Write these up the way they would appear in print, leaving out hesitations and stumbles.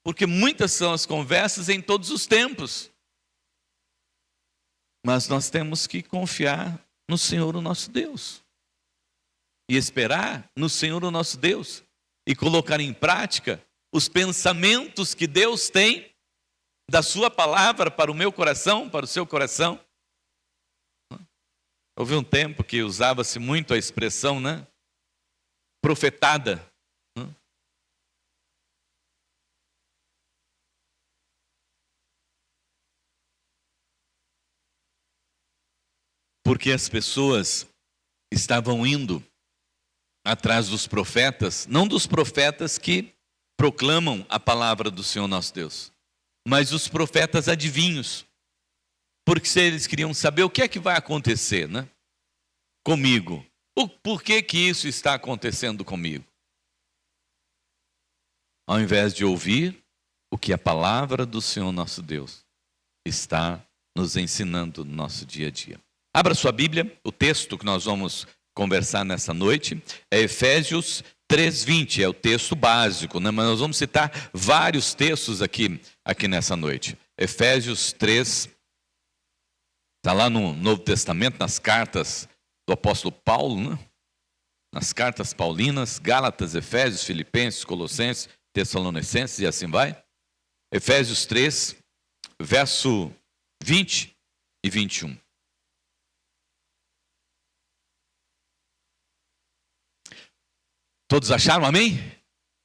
porque muitas são as conversas em todos os tempos. Mas nós temos que confiar no Senhor, o nosso Deus. E esperar no Senhor, o nosso Deus. E colocar em prática os pensamentos que Deus tem da sua palavra para o meu coração, para o seu coração. Houve um tempo que usava-se muito a expressão, né? Profetada. Porque as pessoas estavam indo atrás dos profetas, não dos profetas que proclamam a palavra do Senhor nosso Deus, mas os profetas adivinhos. Porque se eles queriam saber o que é que vai acontecer, né? Comigo. Por que que isso está acontecendo comigo? Ao invés de ouvir o que a palavra do Senhor nosso Deus está nos ensinando no nosso dia a dia. Abra sua Bíblia, o texto que nós vamos conversar nessa noite é Efésios 3:20, é o texto básico, né? Mas nós vamos citar vários textos aqui nessa noite. Efésios 3, está lá no Novo Testamento, nas cartas do apóstolo Paulo, né? Nas cartas paulinas, Gálatas, Efésios, Filipenses, Colossenses, Tessalonicenses e assim vai. Efésios 3, verso 20 e 21. Todos acharam, amém?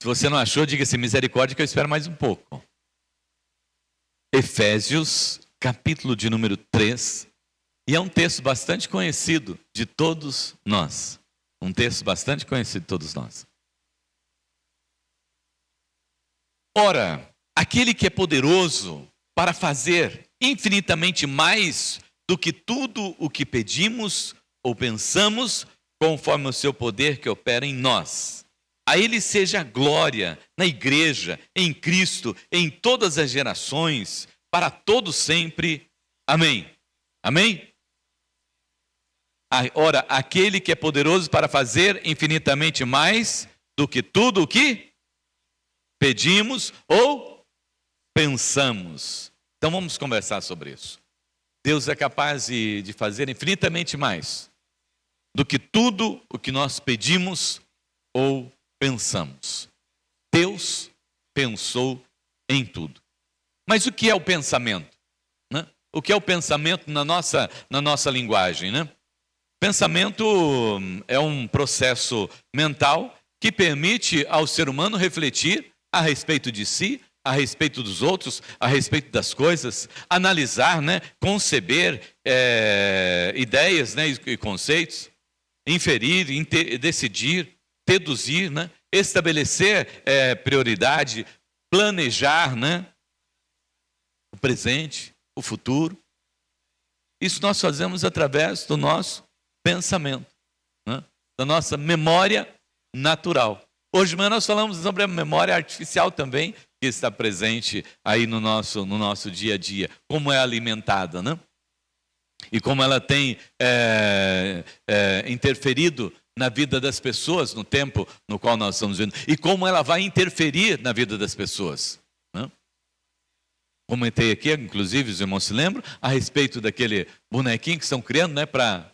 Se você não achou, diga-se misericórdia que eu espero mais um pouco. Efésios, capítulo de número 3, e é um texto bastante conhecido de todos nós. Um texto bastante conhecido de todos nós. Ora, aquele que é poderoso para fazer infinitamente mais do que tudo o que pedimos ou pensamos, conforme o seu poder que opera em nós. A ele seja a glória na igreja, em Cristo, em todas as gerações, para todos sempre. Amém. Amém? Ora, aquele que é poderoso para fazer infinitamente mais do que tudo o que pedimos ou pensamos. Então vamos conversar sobre isso. Deus é capaz de fazer infinitamente mais do que tudo o que nós pedimos ou pensamos. Deus pensou em tudo. Mas o que é o pensamento? Né? O que é o pensamento na nossa linguagem? Né? Pensamento é um processo mental que permite ao ser humano refletir a respeito de si, a respeito dos outros, a respeito das coisas, analisar, né? Conceber ideias, né? E conceitos, inferir, decidir, deduzir, né? Estabelecer prioridade, planejar, né? O presente, o futuro. Isso nós fazemos através do nosso pensamento, né? Da nossa memória natural. Hoje de manhã nós falamos sobre a memória artificial também, que está presente aí no nosso dia a dia, como é alimentada, né? E como ela tem interferido na vida das pessoas, no tempo no qual nós estamos vivendo, e como ela vai interferir na vida das pessoas, né? Comentei aqui, inclusive, os irmãos se lembram, a respeito daquele bonequinho que estão criando, né, para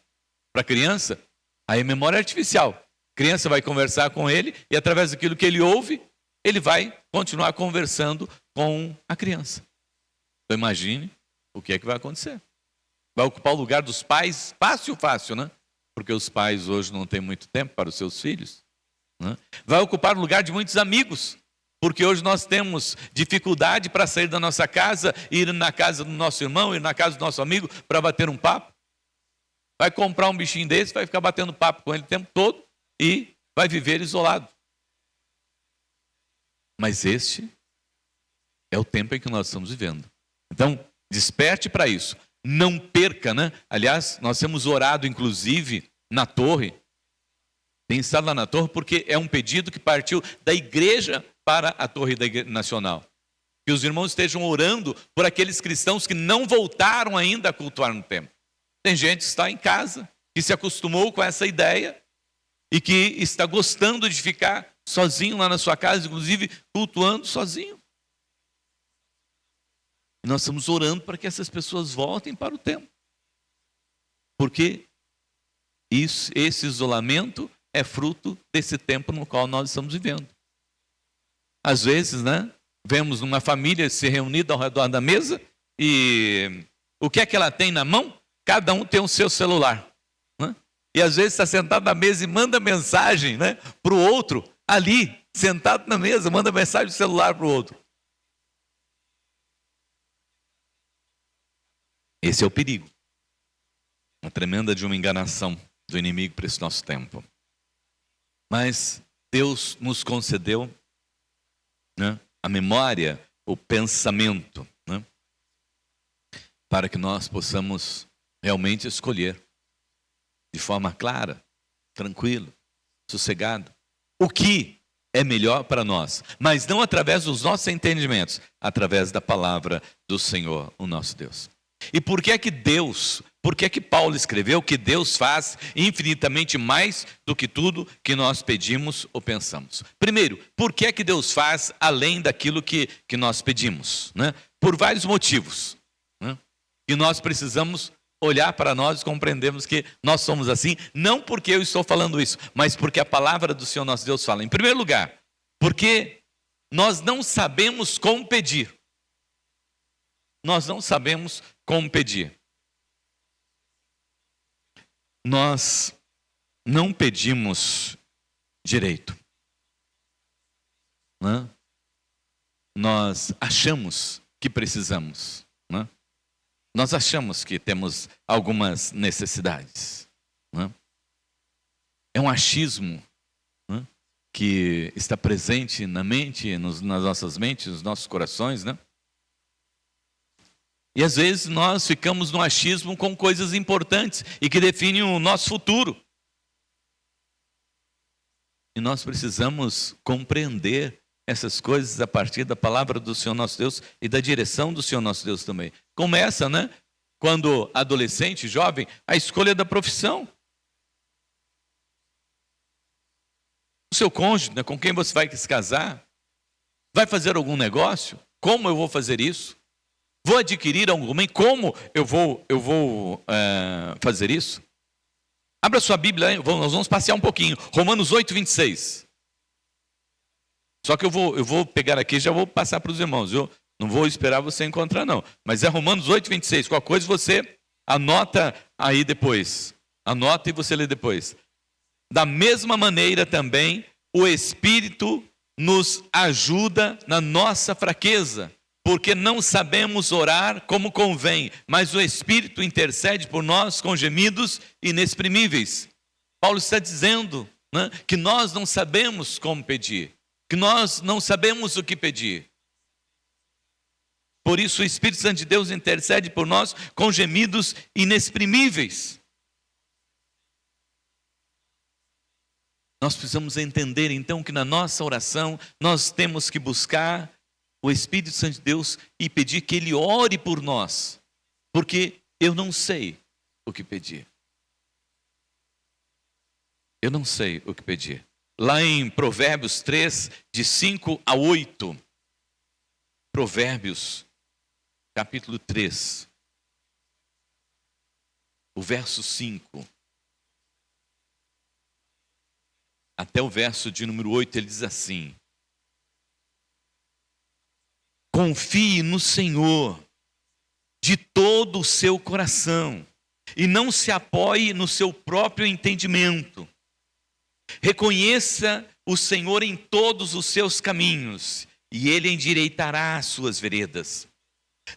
criança. Aí memória artificial. A criança vai conversar com ele e através daquilo que ele ouve, ele vai continuar conversando com a criança. Então imagine o que é que vai acontecer. Vai ocupar o lugar dos pais, fácil, né? Porque os pais hoje não têm muito tempo para os seus filhos, né? Vai ocupar o lugar de muitos amigos, porque hoje nós temos dificuldade para sair da nossa casa, ir na casa do nosso irmão, ir na casa do nosso amigo para bater um papo. Vai comprar um bichinho desse, vai ficar batendo papo com ele o tempo todo e vai viver isolado. Mas este é o tempo em que nós estamos vivendo. Então, desperte para isso. Não perca, né? Aliás, nós temos orado, inclusive, na torre. Tem estado lá na torre porque é um pedido que partiu da igreja para a torre da igreja nacional. Que os irmãos estejam orando por aqueles cristãos que não voltaram ainda a cultuar no templo. Tem gente que está em casa, que se acostumou com essa ideia e que está gostando de ficar sozinho lá na sua casa, inclusive cultuando sozinho. E nós estamos orando para que essas pessoas voltem para o templo. Porque esse isolamento é fruto desse tempo no qual nós estamos vivendo. Às vezes, vemos uma família se reunida ao redor da mesa e o que é que ela tem na mão? Cada um tem o seu celular. E às vezes está sentado na mesa e manda mensagem para o outro, ali, sentado na mesa, manda mensagem do celular para o outro. Esse é o perigo. Uma tremenda de uma enganação do inimigo para esse nosso tempo. Mas Deus nos concedeu a memória, o pensamento, para que nós possamos realmente escolher de forma clara, tranquilo, sossegado, o que é melhor para nós, mas não através dos nossos entendimentos, através da palavra do Senhor, o nosso Deus. E por que que Paulo escreveu que Deus faz infinitamente mais do que tudo que nós pedimos ou pensamos? Primeiro, por que que Deus faz além daquilo que nós pedimos? Por vários motivos. E nós precisamos olhar para nós e compreendermos que nós somos assim, não porque eu estou falando isso, mas porque a palavra do Senhor nosso Deus fala. Em primeiro lugar, porque nós não sabemos como pedir. Nós não sabemos como pedir. Nós não pedimos direito. Nós achamos que precisamos. Nós achamos que temos algumas necessidades. É um achismo que está presente na mente, nas nossas mentes, nos nossos corações. E às vezes nós ficamos no achismo com coisas importantes e que definem o nosso futuro. E nós precisamos compreender essas coisas a partir da palavra do Senhor nosso Deus e da direção do Senhor nosso Deus também. Começa, quando adolescente, jovem, a escolha da profissão. O seu cônjuge, com quem você vai se casar, vai fazer algum negócio? Como eu vou fazer isso? Vou adquirir algum bem? Como eu vou fazer isso? Abra sua Bíblia, nós vamos passear um pouquinho. Romanos 8, 26. Só que eu vou pegar aqui e já vou passar para os irmãos. Eu não vou esperar você encontrar, não. Mas é Romanos 8, 26. Qualquer coisa você anota aí depois. Anota e você lê depois. Da mesma maneira também, o Espírito nos ajuda na nossa fraqueza, porque não sabemos orar como convém, mas o Espírito intercede por nós com gemidos inexprimíveis. Paulo está dizendo que nós não sabemos como pedir, que nós não sabemos o que pedir. Por isso o Espírito Santo de Deus intercede por nós com gemidos inexprimíveis. Nós precisamos entender então que na nossa oração nós temos que buscar o Espírito Santo de Deus e pedir que Ele ore por nós, porque eu não sei o que pedir. Eu não sei o que pedir. Lá em Provérbios 3, de 5 a 8, Provérbios, capítulo 3, o verso 5, até o verso de número 8, ele diz assim: confie no Senhor de todo o seu coração e não se apoie no seu próprio entendimento. Reconheça o Senhor em todos os seus caminhos e Ele endireitará as suas veredas.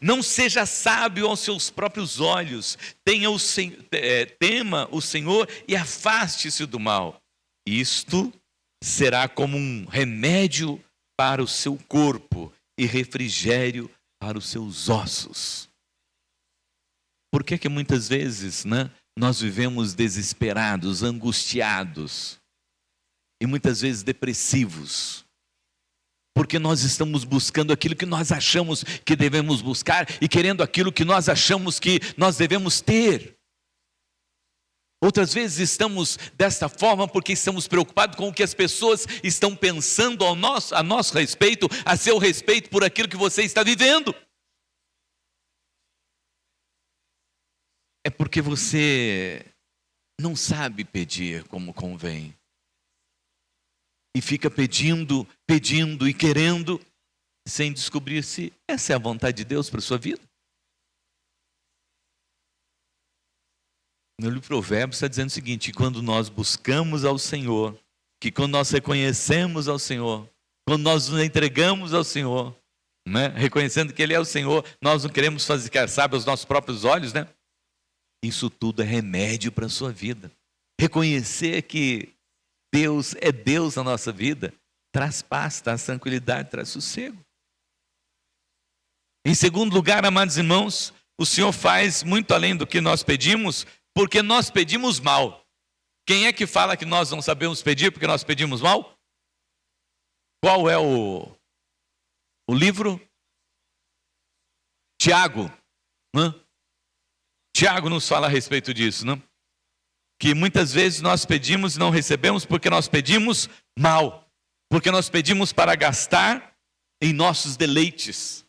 Não seja sábio aos seus próprios olhos, tema o Senhor e afaste-se do mal. Isto será como um remédio para o seu corpo e refrigério para os seus ossos. Por que muitas vezes nós vivemos desesperados, angustiados e muitas vezes depressivos? Porque nós estamos buscando aquilo que nós achamos que devemos buscar e querendo aquilo que nós achamos que nós devemos ter. Outras vezes estamos desta forma porque estamos preocupados com o que as pessoas estão pensando a nosso respeito, a seu respeito por aquilo que você está vivendo. é porque você não sabe pedir como convém. E fica pedindo, pedindo e querendo, sem descobrir se essa é a vontade de Deus para a sua vida. No livro de Provérbios está dizendo o seguinte: quando nós buscamos ao Senhor, que quando nós reconhecemos ao Senhor, quando nós nos entregamos ao Senhor, né, reconhecendo que Ele é o Senhor, nós não queremos fazer, sabe, aos nossos próprios olhos, né? Isso tudo é remédio para a sua vida. Reconhecer que Deus é Deus na nossa vida traz paz, traz tranquilidade, traz sossego. Em segundo lugar, amados irmãos, o Senhor faz muito além do que nós pedimos, porque nós pedimos mal. Quem é que fala que nós não sabemos pedir porque nós pedimos mal? Qual é o livro? Tiago. Tiago nos fala a respeito disso, não? Que muitas vezes nós pedimos e não recebemos porque nós pedimos mal. Porque nós pedimos para gastar em nossos deleites,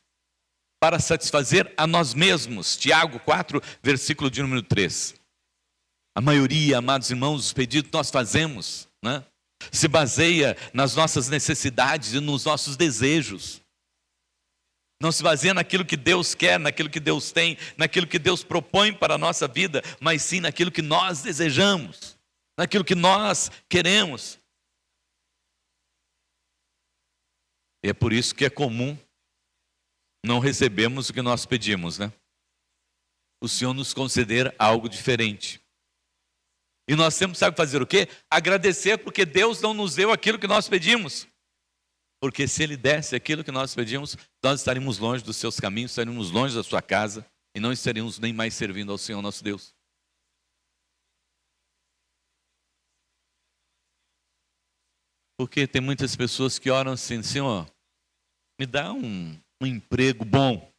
para satisfazer a nós mesmos. Tiago 4, versículo de número 3. A maioria, amados irmãos, dos pedidos que nós fazemos, né, se baseia nas nossas necessidades e nos nossos desejos. Não se baseia naquilo que Deus quer, naquilo que Deus tem, naquilo que Deus propõe para a nossa vida, mas sim naquilo que nós desejamos, naquilo que nós queremos. E é por isso que é comum não recebermos o que nós pedimos, né? O Senhor nos conceder algo diferente. E nós temos, sabe fazer o quê? Agradecer porque Deus não nos deu aquilo que nós pedimos. Porque se Ele desse aquilo que nós pedimos, nós estaríamos longe dos seus caminhos, estaríamos longe da sua casa e não estaríamos nem mais servindo ao Senhor nosso Deus. Porque tem muitas pessoas que oram assim: Senhor, me dá um emprego bom.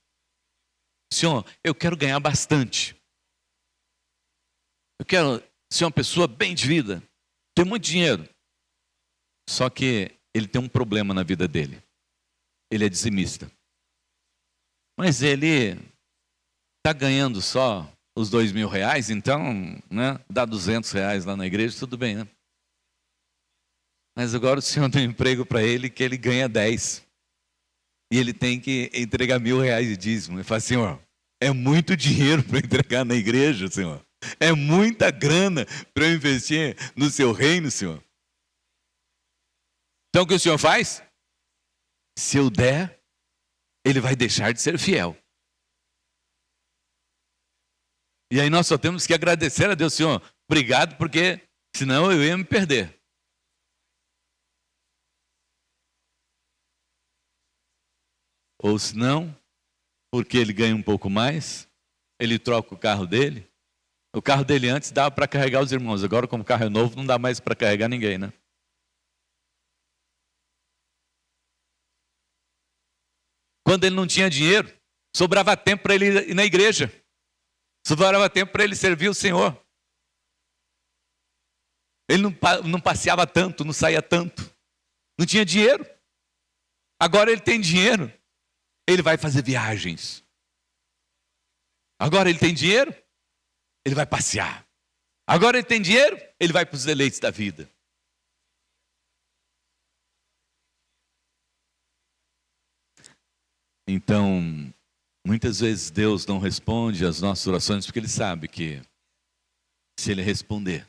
Senhor, eu quero ganhar bastante. Eu quero ser uma pessoa bem de vida, ter muito dinheiro. Só que ele tem um problema na vida dele. Ele é dizimista. Mas ele está ganhando só os R$2.000, então, né, dá R$200 lá na igreja, tudo bem, né? Mas agora o Senhor tem um emprego para ele que ele ganha 10. E ele tem que entregar R$1.000 de dízimo. Ele fala: Senhor, é muito dinheiro para entregar na igreja, Senhor. É muita grana para eu investir no seu reino, Senhor. Então o que o Senhor faz? Se eu der, ele vai deixar de ser fiel. E aí nós só temos que agradecer a Deus: Senhor, obrigado, porque senão eu ia me perder. Ou senão, porque ele ganha um pouco mais, ele troca o carro dele. O carro dele antes dava para carregar os irmãos, agora como o carro é novo, não dá mais para carregar ninguém, né? Quando ele não tinha dinheiro, sobrava tempo para ele ir na igreja. Sobrava tempo para ele servir o Senhor. Ele não passeava tanto, não saía tanto. Não tinha dinheiro. Agora ele tem dinheiro. Ele vai fazer viagens. Agora ele tem dinheiro. Ele vai passear. Agora ele tem dinheiro. Ele vai para os deleites da vida. Então, muitas vezes Deus não responde às nossas orações porque Ele sabe que se Ele responder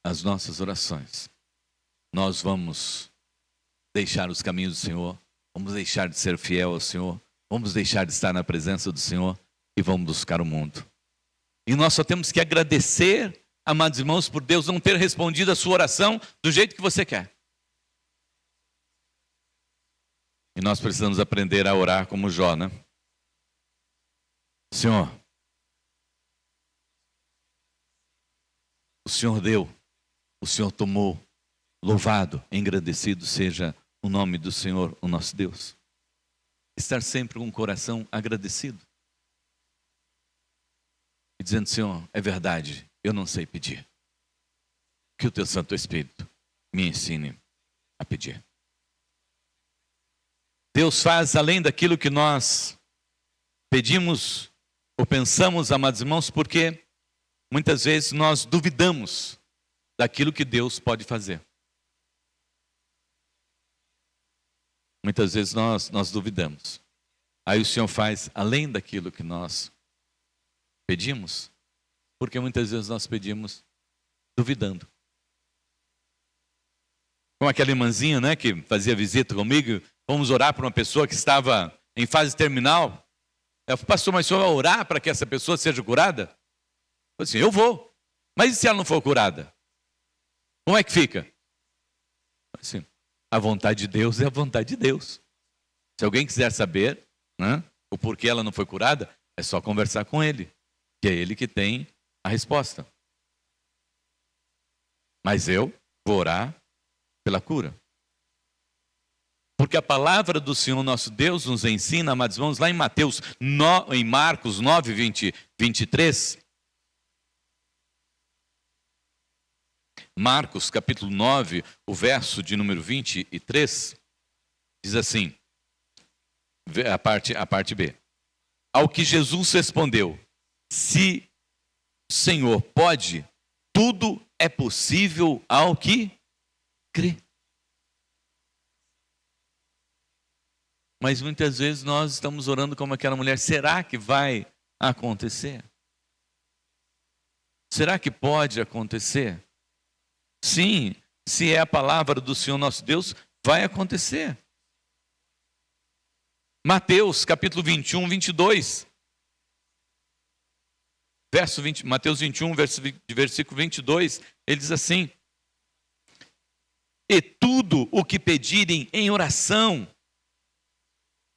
às nossas orações, nós vamos deixar os caminhos do Senhor, vamos deixar de ser fiel ao Senhor, vamos deixar de estar na presença do Senhor e vamos buscar o mundo. E nós só temos que agradecer, amados irmãos, por Deus não ter respondido a sua oração do jeito que você quer. E nós precisamos aprender a orar como Jó, né? Senhor, o Senhor deu, o Senhor tomou, louvado, engrandecido seja o nome do Senhor, o nosso Deus. Estar sempre com o coração agradecido. E dizendo: Senhor, é verdade, eu não sei pedir. Que o Teu Santo Espírito me ensine a pedir. Deus faz além daquilo que nós pedimos ou pensamos, amados irmãos, porque muitas vezes nós duvidamos daquilo que Deus pode fazer. Muitas vezes nós duvidamos. Aí o Senhor faz além daquilo que nós pedimos, porque muitas vezes nós pedimos duvidando. Como aquela irmãzinha, né, que fazia visita comigo, vamos orar para uma pessoa que estava em fase terminal. Ela falou, pastor, mas o senhor vai orar para que essa pessoa seja curada? Eu falei assim, eu vou. Mas e se ela não for curada? Como é que fica? Assim, a vontade de Deus é a vontade de Deus. Se alguém quiser saber, né, o porquê ela não foi curada, é só conversar com ele, que é ele que tem a resposta. Mas eu vou orar pela cura. Porque a palavra do Senhor nosso Deus nos ensina, amados irmãos, lá em em Marcos 9, 23. Marcos capítulo 9, o verso de número 23, diz assim, a parte B. Ao que Jesus respondeu, se o Senhor pode, tudo é possível ao que crê. Mas muitas vezes nós estamos orando como aquela mulher, será que vai acontecer? Será que pode acontecer? Sim, se é a palavra do Senhor nosso Deus, vai acontecer. Mateus capítulo 21, 22. Mateus 21, versículo 22, ele diz assim, e tudo o que pedirem em oração,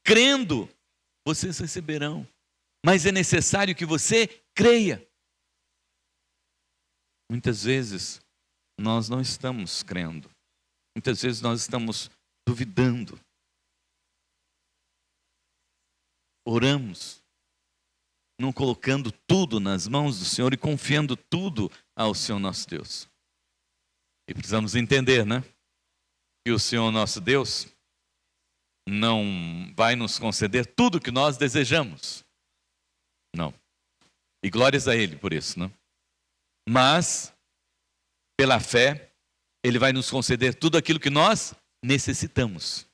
crendo, vocês receberão. Mas é necessário que você creia. Muitas vezes nós não estamos crendo. Muitas vezes nós estamos duvidando. Oramos, não colocando tudo nas mãos do Senhor e confiando tudo ao Senhor nosso Deus. E precisamos entender, né? Que o Senhor nosso Deus não vai nos conceder tudo que nós desejamos. Não. E glórias a Ele por isso, né? Mas, pela fé, Ele vai nos conceder tudo aquilo que nós necessitamos.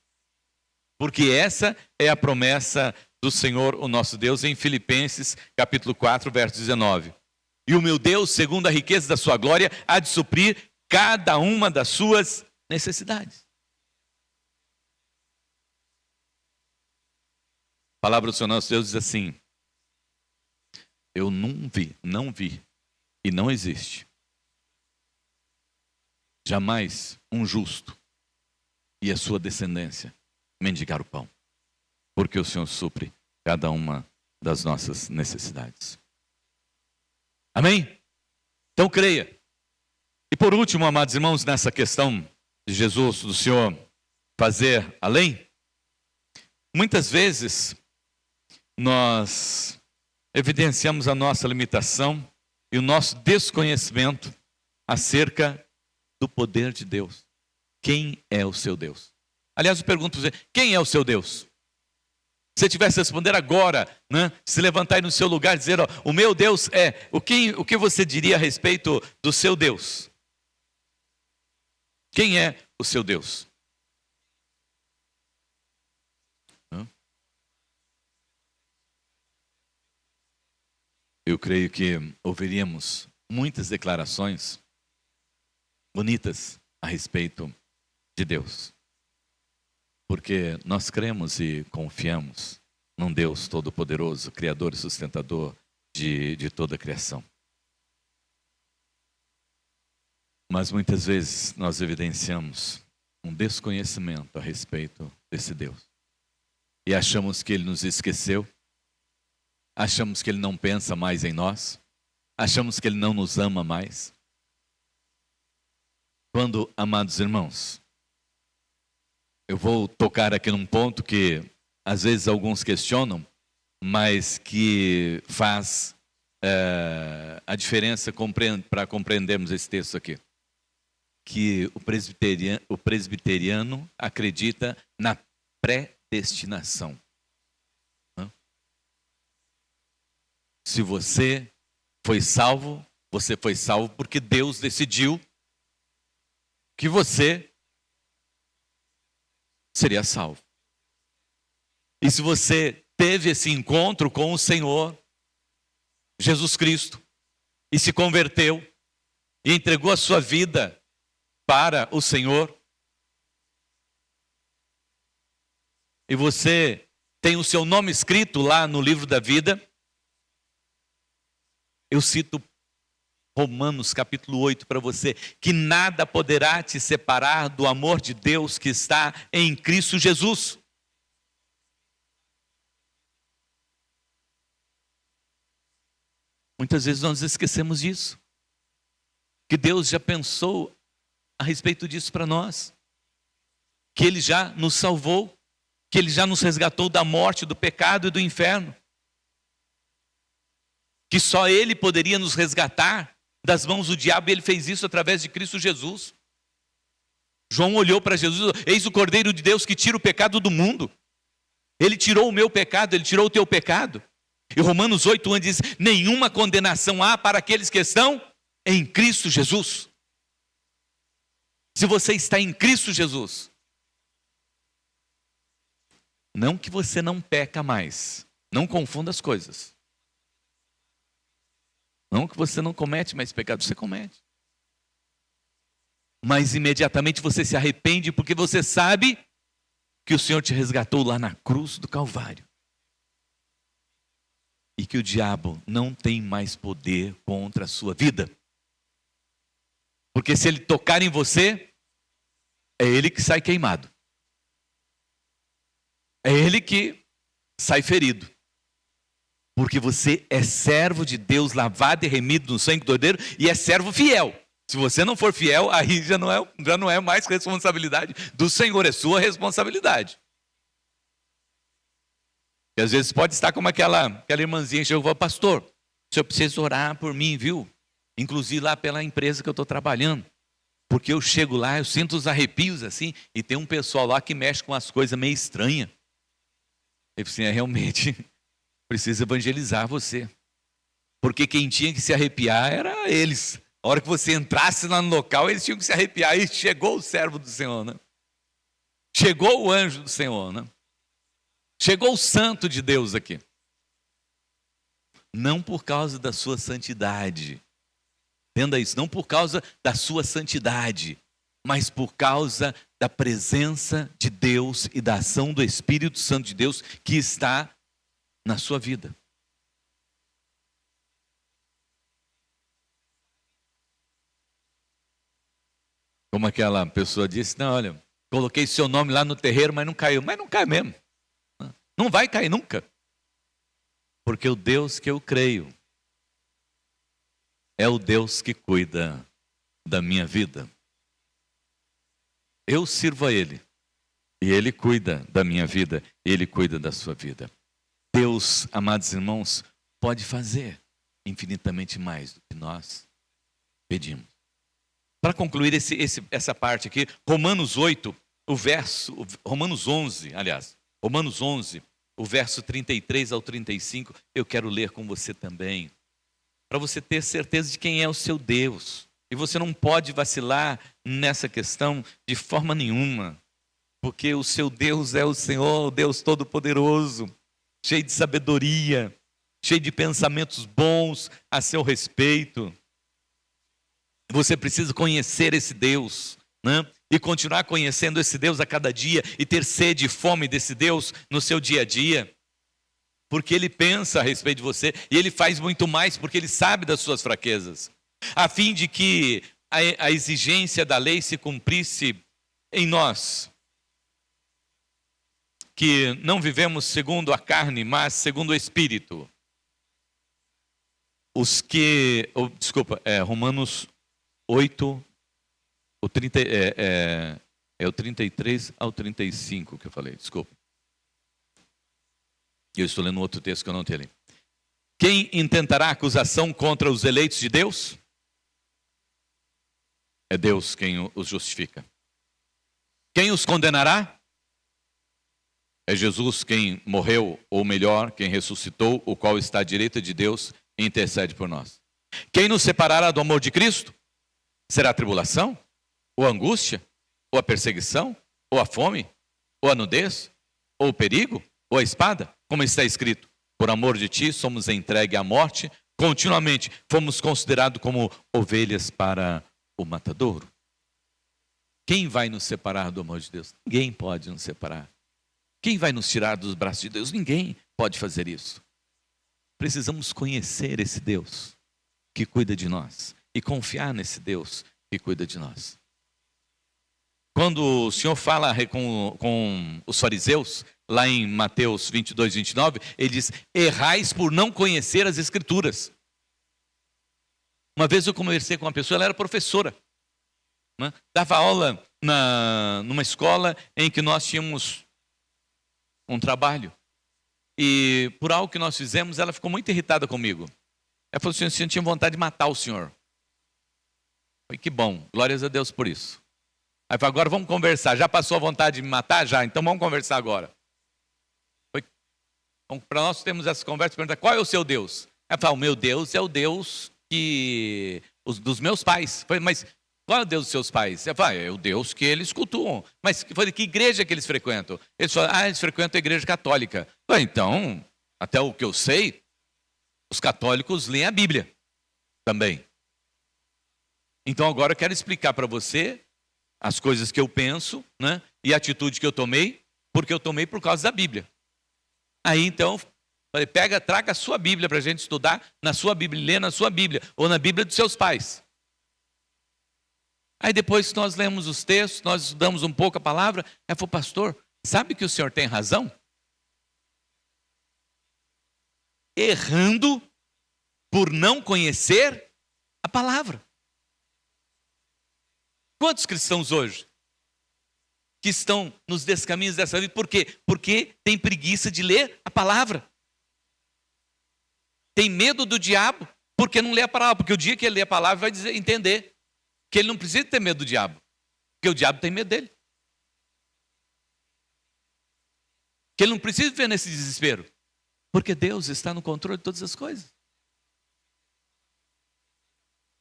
Porque essa é a promessa do Senhor, o nosso Deus, em Filipenses, capítulo 4, verso 19. E o meu Deus, segundo a riqueza da sua glória, há de suprir cada uma das suas necessidades. A palavra do Senhor nosso Deus diz assim, eu não vi, e não existe, jamais um justo e a sua descendência mendigar o pão, porque o Senhor supre cada uma das nossas necessidades. Amém? Então creia. E por último, amados irmãos, nessa questão de Jesus, do Senhor fazer além, muitas vezes nós evidenciamos a nossa limitação e o nosso desconhecimento acerca do poder de Deus. Quem é o seu Deus? Aliás, eu pergunto para você, quem é o seu Deus? Se você tivesse a responder agora, né, se levantar aí no seu lugar e dizer, ó, o meu Deus é, o que você diria a respeito do seu Deus? Quem é o seu Deus? Eu creio que ouviríamos muitas declarações bonitas a respeito de Deus. Porque nós cremos e confiamos num Deus todo-poderoso, Criador e sustentador de toda a criação. Mas muitas vezes nós evidenciamos um desconhecimento a respeito desse Deus. E achamos que Ele nos esqueceu. Achamos que Ele não pensa mais em nós. Achamos que Ele não nos ama mais. Quando, amados irmãos, eu vou tocar aqui num ponto que às vezes alguns questionam, mas que faz a diferença para compreendermos esse texto aqui. Que o presbiteriano acredita na predestinação. Se você foi salvo porque Deus decidiu que você seria salvo. E se você teve esse encontro com o Senhor Jesus Cristo e se converteu e entregou a sua vida para o Senhor, e você tem o seu nome escrito lá no livro da vida, eu cito Romanos capítulo 8 para você, que nada poderá te separar do amor de Deus que está em Cristo Jesus. Muitas vezes nós esquecemos disso, que Deus já pensou a respeito disso para nós, que Ele já nos salvou, que Ele já nos resgatou da morte, do pecado e do inferno, que só Ele poderia nos resgatar das mãos do diabo, e Ele fez isso através de Cristo Jesus. João olhou para Jesus: eis o Cordeiro de Deus que tira o pecado do mundo. Ele tirou o meu pecado, Ele tirou o teu pecado. E Romanos 8:1 diz: nenhuma condenação há para aqueles que estão em Cristo Jesus. Se você está em Cristo Jesus, não que você não peca mais, não confunda as coisas. Não que você não comete mais pecado, você comete. Mas imediatamente você se arrepende, porque você sabe que o Senhor te resgatou lá na cruz do Calvário. E que o diabo não tem mais poder contra a sua vida. Porque se ele tocar em você, é ele que sai queimado. É ele que sai ferido. Porque você é servo de Deus, lavado e remido no sangue do Cordeiro, e é servo fiel. Se você não for fiel, aí já não é mais responsabilidade do Senhor, é sua responsabilidade. E às vezes pode estar como aquela irmãzinha que chegou e falou: pastor, o senhor precisa orar por mim, viu? Inclusive lá pela empresa que eu estou trabalhando. Porque eu chego lá, eu sinto os arrepios assim, e tem um pessoal lá que mexe com as coisas meio estranhas. Eu falei assim: realmente precisa evangelizar você. Porque quem tinha que se arrepiar era eles. A hora que você entrasse lá no local, eles tinham que se arrepiar. E chegou o servo do Senhor, né? Chegou o anjo do Senhor, né? Chegou o santo de Deus aqui. Não por causa da sua santidade. Entenda isso, não por causa da sua santidade, mas por causa da presença de Deus e da ação do Espírito Santo de Deus que está na sua vida. Como aquela pessoa disse: não, olha, coloquei seu nome lá no terreiro, mas não caiu. Mas não cai mesmo. Não vai cair nunca. Porque o Deus que eu creio é o Deus que cuida da minha vida. Eu sirvo a Ele. E Ele cuida da minha vida. Ele cuida da sua vida. Deus, amados irmãos, pode fazer infinitamente mais do que nós pedimos. Para concluir essa parte aqui, Romanos 8, Romanos 11, o verso 33 ao 35, eu quero ler com você também, para você ter certeza de quem é o seu Deus. E você não pode vacilar nessa questão de forma nenhuma, porque o seu Deus é o Senhor, o Deus Todo-Poderoso, cheio de sabedoria, cheio de pensamentos bons a seu respeito. Você precisa conhecer esse Deus, né? E continuar conhecendo esse Deus a cada dia, e ter sede e fome desse Deus no seu dia a dia, porque Ele pensa a respeito de você, e Ele faz muito mais, porque Ele sabe das suas fraquezas, a fim de que a exigência da lei se cumprisse em nós, que não vivemos segundo a carne, mas segundo o Espírito. Romanos 8, o 33 ao 35 que eu falei, desculpa. Eu estou lendo outro texto que eu não tenho ali. Quem intentará acusação contra os eleitos de Deus? É Deus quem os justifica. Quem os condenará? É Jesus quem morreu, ou melhor, quem ressuscitou, o qual está à direita de Deus e intercede por nós. Quem nos separará do amor de Cristo? Será a tribulação? Ou a angústia? Ou a perseguição? Ou a fome? Ou a nudez? Ou o perigo? Ou a espada? Como está escrito, por amor de ti somos entregues à morte, continuamente fomos considerados como ovelhas para o matadouro. Quem vai nos separar do amor de Deus? Ninguém pode nos separar. Quem vai nos tirar dos braços de Deus? Ninguém pode fazer isso. Precisamos conhecer esse Deus que cuida de nós e confiar nesse Deus que cuida de nós. Quando o Senhor fala com os fariseus, lá em Mateus 22, 29, ele diz, errais por não conhecer as Escrituras. Uma vez eu conversei com uma pessoa, ela era professora, né? Dava aula numa escola em que nós tínhamos um trabalho. E por algo que nós fizemos, ela ficou muito irritada comigo. Ela falou assim, o senhor tinha vontade de matar o senhor. Eu falei, que bom, glórias a Deus por isso. Aí falou, agora vamos conversar. Já passou a vontade de me matar? Já, então vamos conversar agora. Então, para nós termos essa conversa, pergunta, qual é o seu Deus? Ela falou, o meu Deus é o Deus dos meus pais. Eu falei, mas qual é o Deus dos seus pais? Ela falou, é o Deus que eles cultuam. Mas eu falei, que igreja que eles frequentam? Eles falaram, eles frequentam a igreja católica. Eu falei, então, até o que eu sei, os católicos leem a Bíblia também. Então agora eu quero explicar para você as coisas que eu penso, né, e a atitude que eu tomei, porque eu tomei por causa da Bíblia. Aí então, falei, traga a sua Bíblia para a gente estudar na sua Bíblia, ler na sua Bíblia, ou na Bíblia dos seus pais. Aí depois que nós lemos os textos, nós estudamos um pouco a palavra, ela falou, pastor, sabe que o senhor tem razão? Errando por não conhecer a palavra. Quantos cristãos hoje que estão nos descaminhos dessa vida? Por quê? Porque tem preguiça de ler a palavra. Tem medo do diabo, porque não lê a palavra. Porque o dia que ele lê a palavra vai entender que ele não precisa ter medo do diabo, porque o diabo tem medo dele. Que ele não precisa viver nesse desespero, porque Deus está no controle de todas as coisas.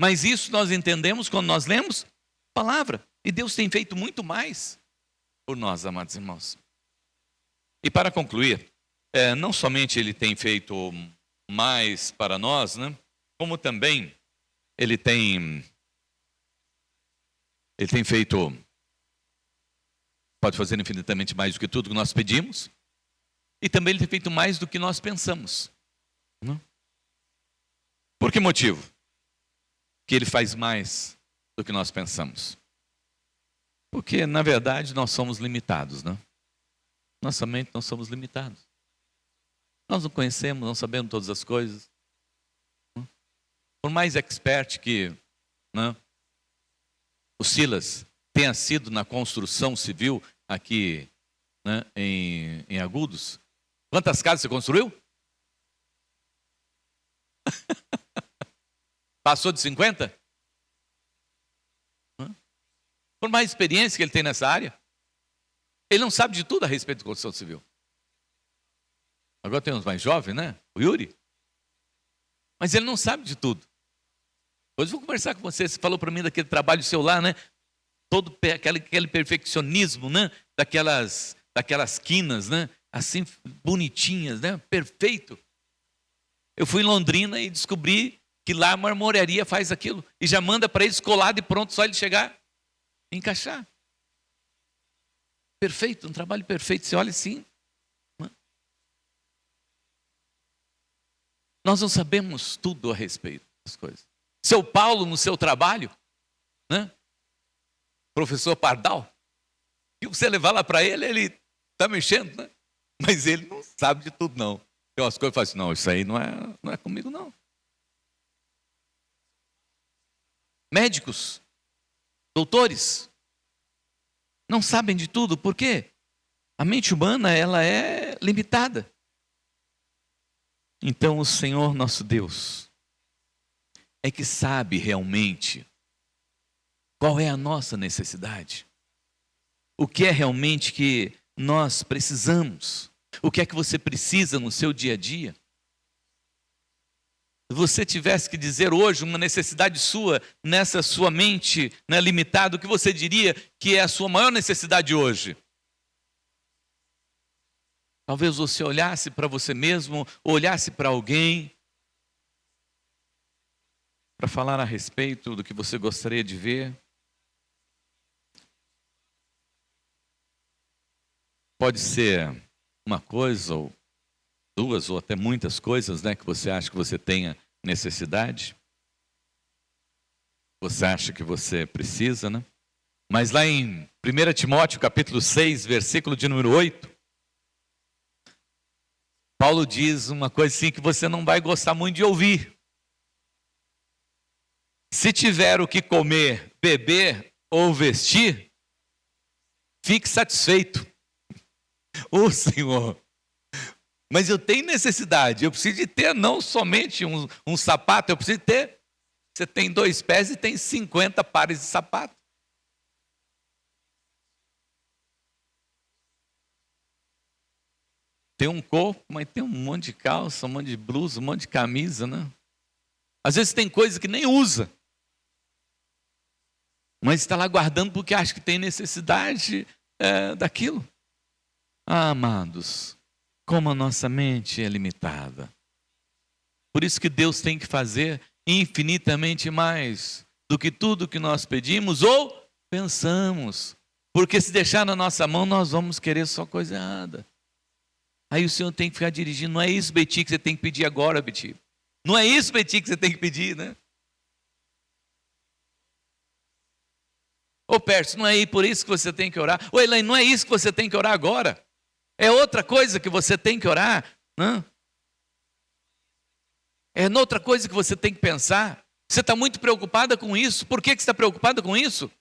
Mas isso nós entendemos quando nós lemos a palavra. E Deus tem feito muito mais por nós, amados irmãos. E para concluir, não somente Ele tem feito mais para nós, né, como também Ele tem feito, pode fazer infinitamente mais do que tudo que nós pedimos, e também Ele tem feito mais do que nós pensamos. Não? Por que motivo? Que Ele faz mais do que nós pensamos. Porque, na verdade, nós somos limitados, né? Nossa mente, nós somos limitados. Nós não conhecemos, não sabemos todas as coisas. Não? Por mais expert que, né, o Silas tenha sido na construção civil aqui, né, em Agudos, quantas casas você construiu? Passou de 50? Por mais experiência que ele tem nessa área, ele não sabe de tudo a respeito de construção civil. Agora tem uns mais jovens, né? O Yuri. Mas ele não sabe de tudo. Hoje eu vou conversar com você. Você falou para mim daquele trabalho seu lá, né? Todo aquele perfeccionismo, né? Daquelas quinas, né? Assim, bonitinhas, né? Perfeito. Eu fui em Londrina e descobri que lá a marmoraria faz aquilo. E já manda para eles colado e pronto, só ele chegar e encaixar. Perfeito, um trabalho perfeito. Você olha assim. Nós não sabemos tudo a respeito das coisas. Seu Paulo, no seu trabalho, né? Professor Pardal, e você levar lá para ele, ele está mexendo, né? Mas ele não sabe de tudo, não. Tem umas coisas que fala assim, não, isso aí não é comigo, não. Médicos, doutores, não sabem de tudo. Por quê? A mente humana, ela é limitada. Então o Senhor nosso Deus é que sabe realmente qual é a nossa necessidade. O que é realmente que nós precisamos? O que é que você precisa no seu dia a dia? Se você tivesse que dizer hoje uma necessidade sua, nessa sua mente, né, limitada, o que você diria que é a sua maior necessidade hoje? Talvez você olhasse para você mesmo, olhasse para alguém, para falar a respeito do que você gostaria de ver. Pode ser uma coisa, ou duas, ou até muitas coisas, né, que você acha que você tenha necessidade. Você acha que você precisa, né? Mas lá em 1 Timóteo, capítulo 6, versículo de número 8, Paulo diz uma coisa assim que você não vai gostar muito de ouvir. Se tiver o que comer, beber ou vestir, fique satisfeito. Ô Senhor, mas eu tenho necessidade, eu preciso de ter não somente um sapato, eu preciso ter. Você tem 2 pés e tem 50 pares de sapato. Tem um corpo, mas tem um monte de calça, um monte de blusa, um monte de camisa, né? Às vezes tem coisa que nem usa, mas está lá guardando porque acha que tem necessidade daquilo. Ah, amados, como a nossa mente é limitada. Por isso que Deus tem que fazer infinitamente mais do que tudo que nós pedimos ou pensamos. Porque se deixar na nossa mão, nós vamos querer só coisa errada. Aí o Senhor tem que ficar dirigindo. Não é isso, Beti, que você tem que pedir agora, Beti. Não é isso, Beti, que você tem que pedir, né? Ô Pércio, não é aí por isso que você tem que orar. Ô Elaine, não é isso que você tem que orar agora. É outra coisa que você tem que orar. Né? É noutra coisa que você tem que pensar. Você está muito preocupada com isso. Por que você está preocupada com isso?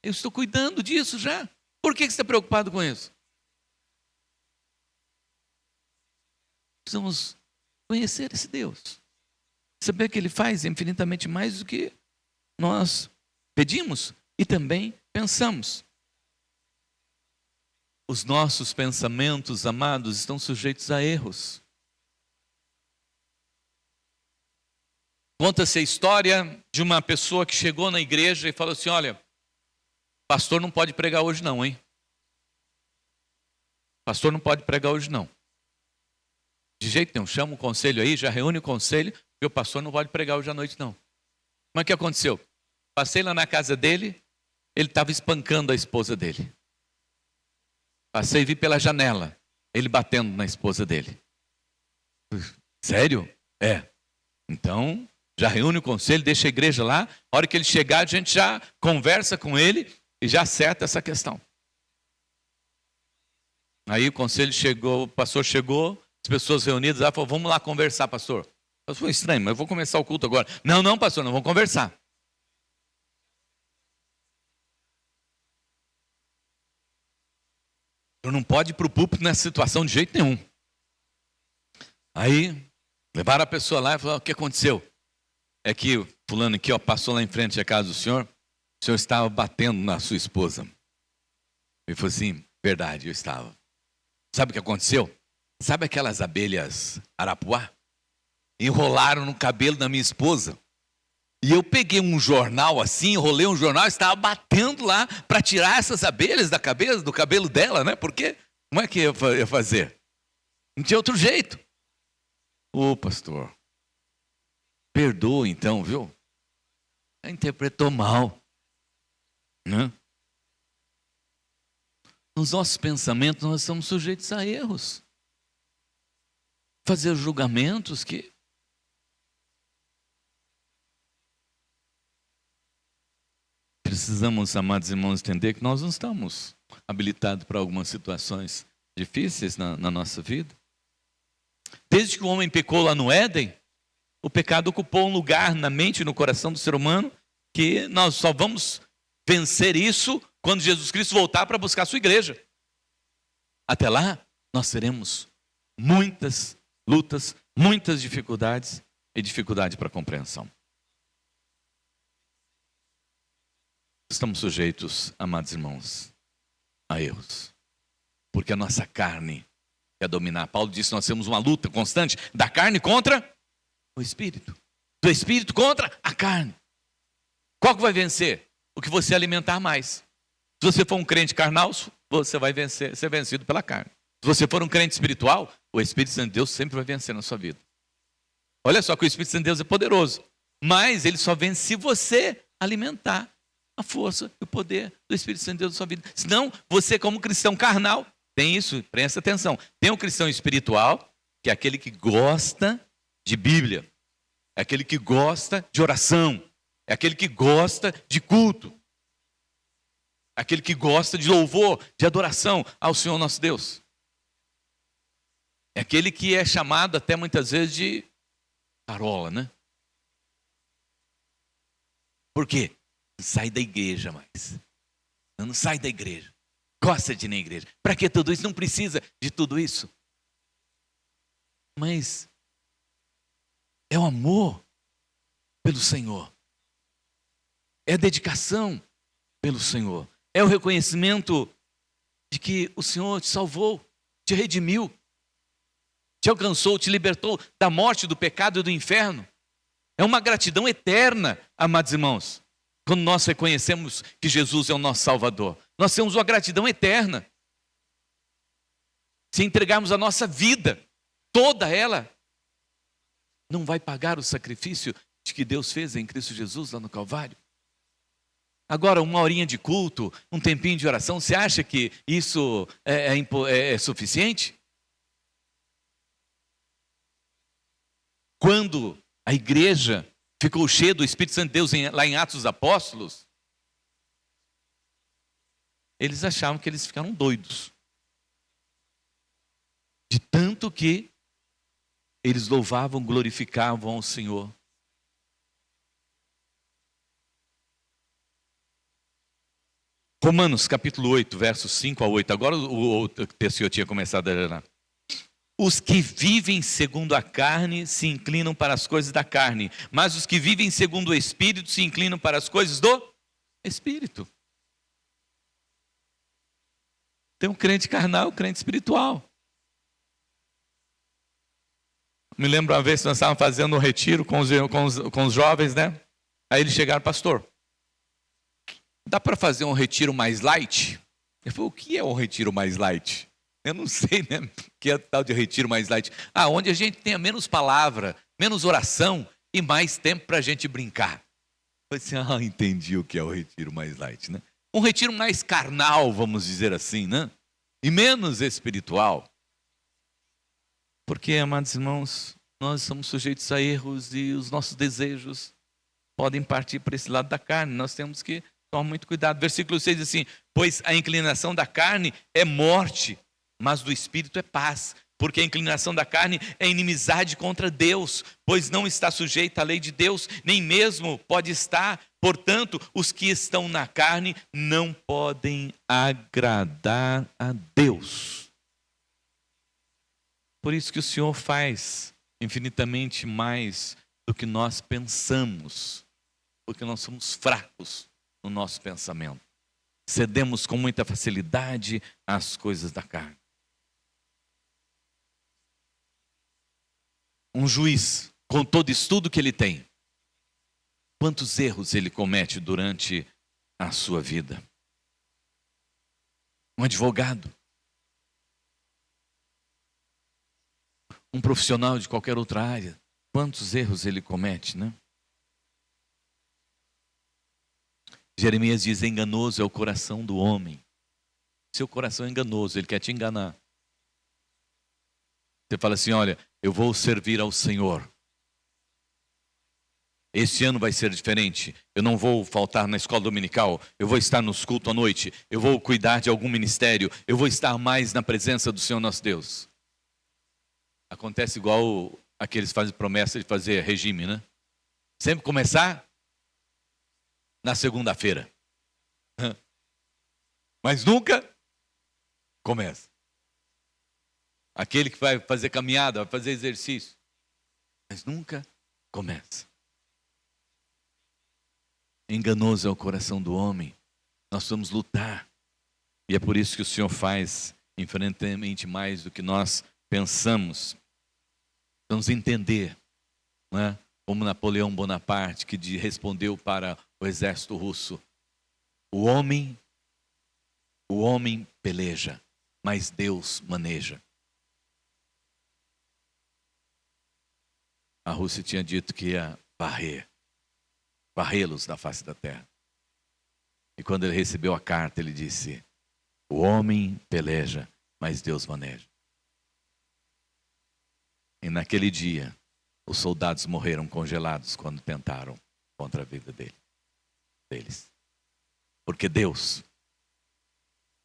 Eu estou cuidando disso já. Por que você está preocupado com isso? Precisamos conhecer esse Deus. Saber que Ele faz infinitamente mais do que nós pedimos e também pensamos. Os nossos pensamentos, amados, estão sujeitos a erros. Conta-se a história de uma pessoa que chegou na igreja e falou assim: olha, pastor não pode pregar hoje não, hein? Pastor não pode pregar hoje não. De jeito nenhum, chama o conselho aí, já reúne o conselho, e o pastor não pode pregar hoje à noite não. Mas o que aconteceu? Passei lá na casa dele, ele estava espancando a esposa dele. Passei e vi pela janela, ele batendo na esposa dele. Sério? É. Então, já reúne o conselho, deixa a igreja lá. A hora que ele chegar, a gente já conversa com ele e já acerta essa questão. Aí o conselho chegou, o pastor chegou, as pessoas reunidas lá falaram: vamos lá conversar, pastor. Mas foi estranho, mas eu vou começar o culto agora. Não, pastor, não vamos conversar. Eu não pode ir para o púlpito nessa situação de jeito nenhum. Aí, levaram a pessoa lá e falaram: o que aconteceu? É que o fulano aqui, ó, passou lá em frente à casa do senhor, o senhor estava batendo na sua esposa. Ele falou assim: verdade, eu estava. Sabe o que aconteceu? Sabe aquelas abelhas arapuá? Enrolaram no cabelo da minha esposa. E eu peguei um jornal assim, enrolei um jornal e estava batendo lá para tirar essas abelhas da cabeça, do cabelo dela, né? Porque como é que ia fazer? Não tinha outro jeito. Ô pastor, perdoa então, viu? Interpretou mal. Né? Nos nossos pensamentos nós estamos sujeitos a erros. Fazer julgamentos que... Precisamos, amados irmãos, entender que nós não estamos habilitados para algumas situações difíceis na nossa vida. Desde que o homem pecou lá no Éden, o pecado ocupou um lugar na mente e no coração do ser humano que nós só vamos vencer isso quando Jesus Cristo voltar para buscar a sua igreja. Até lá, nós teremos muitas lutas, muitas dificuldades e dificuldade para a compreensão. Estamos sujeitos, amados irmãos, a erros. Porque a nossa carne quer dominar. Paulo disse: nós temos uma luta constante da carne contra o espírito, do espírito contra a carne. Qual que vai vencer? O que você alimentar mais. Se você for um crente carnal, você vai ser vencido pela carne. Se você for um crente espiritual, o Espírito Santo de Deus sempre vai vencer na sua vida. Olha só que o Espírito Santo de Deus é poderoso, mas ele só vence se você alimentar a força e o poder do Espírito Santo de Deus na sua vida. Senão, você como cristão carnal, tem isso, presta atenção. Tem um cristão espiritual, que é aquele que gosta de Bíblia, é aquele que gosta de oração, é aquele que gosta de culto, é aquele que gosta de louvor, de adoração ao Senhor nosso Deus. É aquele que é chamado até muitas vezes de carola, né? Por quê? Não sai da igreja mais. Não sai da igreja. Gosta de ir na igreja. Para que tudo isso? Não precisa de tudo isso. Mas é o amor pelo Senhor. É a dedicação pelo Senhor. É o reconhecimento de que o Senhor te salvou, te redimiu, te alcançou, te libertou da morte, do pecado e do inferno. É uma gratidão eterna, amados irmãos, quando nós reconhecemos que Jesus é o nosso Salvador. Nós temos uma gratidão eterna. Se entregarmos a nossa vida, toda ela, não vai pagar o sacrifício de que Deus fez em Cristo Jesus lá no Calvário. Agora, uma horinha de culto, um tempinho de oração, você acha que isso é suficiente? Quando a igreja ficou cheia do Espírito Santo de Deus lá em Atos dos Apóstolos, eles achavam que eles ficaram doidos. De tanto que eles louvavam, glorificavam ao Senhor. Romanos capítulo 8, versos 5 a 8. Agora o texto que eu tinha começado a ler. Os que vivem segundo a carne se inclinam para as coisas da carne, mas os que vivem segundo o Espírito se inclinam para as coisas do Espírito. Tem um crente carnal e um crente espiritual. Me lembro uma vez que nós estávamos fazendo um retiro com os jovens, né? Aí eles chegaram: pastor, dá para fazer um retiro mais light? Eu falei: o que é um retiro mais light? Eu não sei, né? Que é tal de retiro mais light. Onde a gente tenha menos palavra, menos oração e mais tempo para a gente brincar. Eu falei assim: entendi o que é o retiro mais light, né? Um retiro mais carnal, vamos dizer assim, né? E menos espiritual. Porque, amados irmãos, nós somos sujeitos a erros e os nossos desejos podem partir para esse lado da carne. Nós temos que tomar muito cuidado. Versículo 6 diz assim: pois a inclinação da carne é morte, mas do Espírito é paz. Porque a inclinação da carne é inimizade contra Deus, pois não está sujeita à lei de Deus, nem mesmo pode estar. Portanto, os que estão na carne não podem agradar a Deus. Por isso que o Senhor faz infinitamente mais do que nós pensamos, porque nós somos fracos no nosso pensamento. Cedemos com muita facilidade às coisas da carne. Um juiz, com todo estudo que ele tem, quantos erros ele comete durante a sua vida? Um advogado, um profissional de qualquer outra área, quantos erros ele comete, né? Jeremias diz: enganoso é o coração do homem. Seu coração é enganoso, ele quer te enganar. Você fala assim: olha, eu vou servir ao Senhor. Esse ano vai ser diferente. Eu não vou faltar na escola dominical. Eu vou estar nos cultos à noite. Eu vou cuidar de algum ministério. Eu vou estar mais na presença do Senhor nosso Deus. Acontece igual aqueles que fazem promessa de fazer regime, né? Sempre começar na segunda-feira. Mas nunca começa. Aquele que vai fazer caminhada, vai fazer exercício, mas nunca começa. Enganoso é o coração do homem. Nós vamos lutar. E é por isso que o Senhor faz infinitamente mais do que nós pensamos. Vamos entender, não é? Como Napoleão Bonaparte, que respondeu para o exército russo: o homem peleja, mas Deus maneja. A Rússia tinha dito que ia varrê-los da face da terra. E quando ele recebeu a carta, ele disse: o homem peleja, mas Deus maneja. E naquele dia, os soldados morreram congelados quando tentaram contra a vida deles. Porque Deus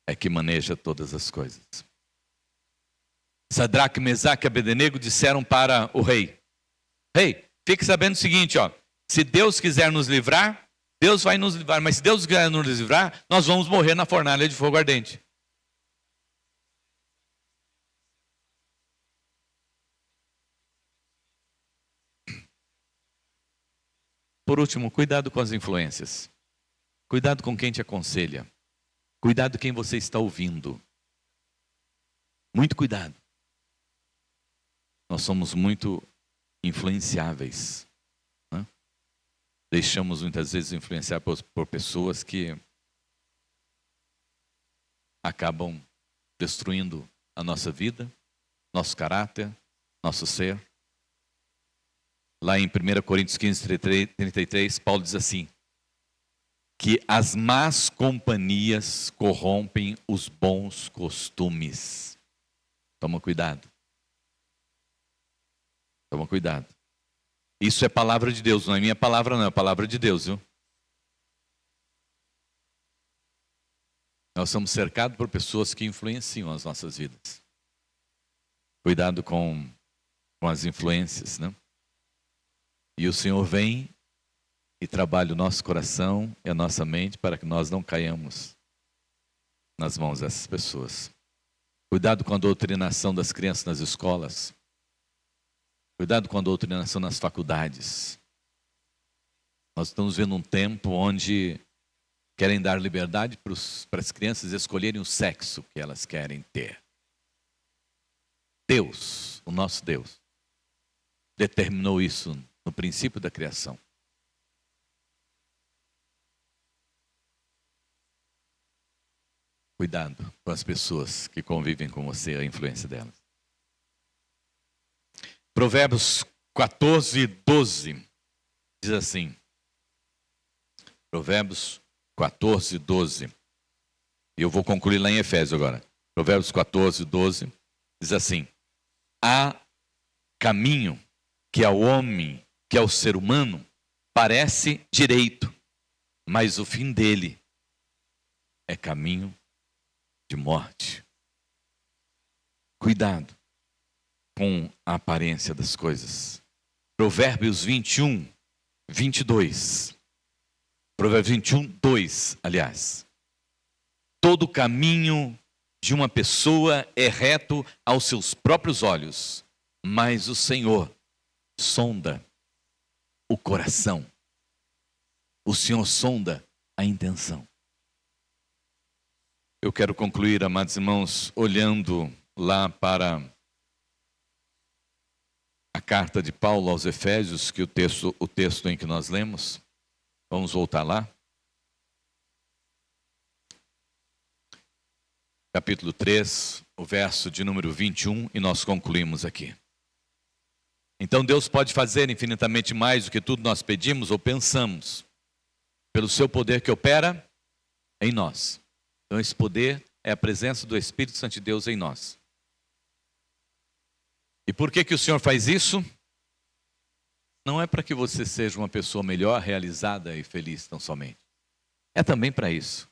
é que maneja todas as coisas. Sadraque, Mesaque e Abednego disseram para o rei: rei, fique sabendo o seguinte, ó, se Deus quiser nos livrar, Deus vai nos livrar, mas se Deus quiser nos livrar, nós vamos morrer na fornalha de fogo ardente. Por último, cuidado com as influências. Cuidado com quem te aconselha. Cuidado com quem você está ouvindo. Muito cuidado. Nós somos muito influenciáveis, né? Deixamos muitas vezes influenciar por pessoas que acabam destruindo a nossa vida, nosso caráter, nosso ser. Lá em 1 Coríntios 15, 33, Paulo diz assim: que as más companhias corrompem os bons costumes. Toma cuidado. Toma cuidado. Isso é palavra de Deus, não é minha palavra não, é a palavra de Deus, viu? Nós somos cercados por pessoas que influenciam as nossas vidas. Cuidado com as influências, né? E o Senhor vem e trabalha o nosso coração e a nossa mente para que nós não caiamos nas mãos dessas pessoas. Cuidado com a doutrinação das crianças nas escolas. Cuidado com a doutrinação nas faculdades. Nós estamos vendo um tempo onde querem dar liberdade para as crianças escolherem o sexo que elas querem ter. Deus, o nosso Deus, determinou isso no princípio da criação. Cuidado com as pessoas que convivem com você, a influência delas. Provérbios 14, 12 diz assim. Provérbios 14, 12. E eu vou concluir lá em Efésios agora. Provérbios 14, 12 diz assim: há caminho que ao homem, que ao ser humano, parece direito, mas o fim dele é caminho de morte. Cuidado com a aparência das coisas. Provérbios 21, 22. Provérbios 21, 2, aliás. Todo caminho de uma pessoa é reto aos seus próprios olhos, mas o Senhor sonda o coração. O Senhor sonda a intenção. Eu quero concluir, amados irmãos, olhando lá para a carta de Paulo aos Efésios, que o texto em que nós lemos. Vamos voltar lá. Capítulo 3, o verso de número 21, e nós concluímos aqui. Então Deus pode fazer infinitamente mais do que tudo nós pedimos ou pensamos, pelo seu poder que opera em nós. Então esse poder é a presença do Espírito Santo de Deus em nós. E por que o Senhor faz isso? Não é para que você seja uma pessoa melhor, realizada e feliz tão somente. É também para isso.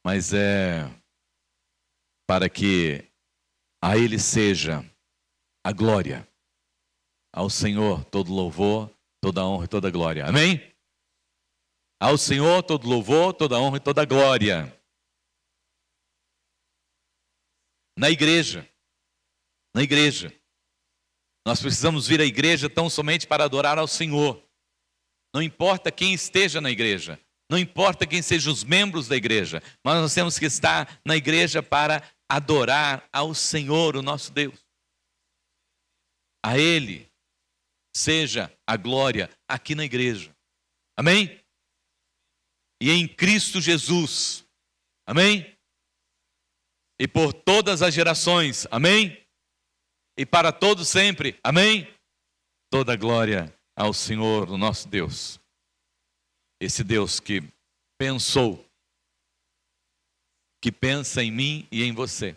Mas é para que a Ele seja a glória. Ao Senhor todo louvor, toda honra e toda glória. Amém? Ao Senhor todo louvor, toda honra e toda glória. Na igreja. Na igreja. Nós precisamos vir à igreja tão somente para adorar ao Senhor. Não importa quem esteja na igreja. Não importa quem sejam os membros da igreja, mas nós temos que estar na igreja para adorar ao Senhor, o nosso Deus. A Ele seja a glória aqui na igreja. Amém? E em Cristo Jesus. Amém? E por todas as gerações. Amém? E para todos sempre. Amém? Toda glória ao Senhor, o nosso Deus. Esse Deus que pensou, que pensa em mim e em você,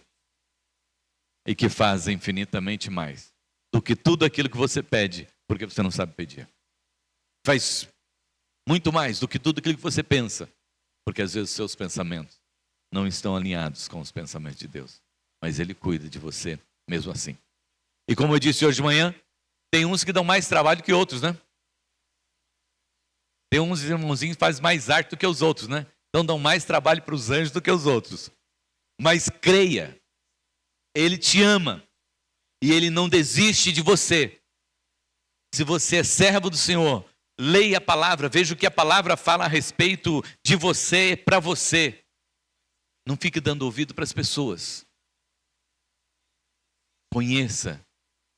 e que faz infinitamente mais do que tudo aquilo que você pede, porque você não sabe pedir. Faz muito mais do que tudo aquilo que você pensa, porque às vezes os seus pensamentos não estão alinhados com os pensamentos de Deus, mas Ele cuida de você mesmo assim. E como eu disse hoje de manhã, tem uns que dão mais trabalho que outros, né? Tem uns irmãozinhos que fazem mais arte do que os outros, né? Então dão mais trabalho para os anjos do que os outros. Mas creia, Ele te ama e Ele não desiste de você. Se você é servo do Senhor, leia a palavra, veja o que a palavra fala a respeito de você, para você. Não fique dando ouvido para as pessoas. Conheça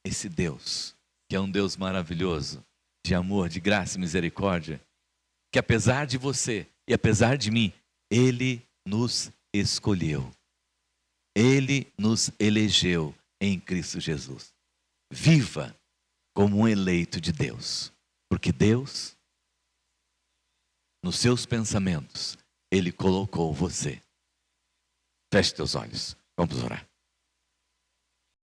esse Deus, que é um Deus maravilhoso, de amor, de graça e misericórdia, que apesar de você e apesar de mim, Ele nos escolheu. Ele nos elegeu em Cristo Jesus. Viva como um eleito de Deus, porque Deus, nos seus pensamentos, Ele colocou você. Feche teus olhos, vamos orar.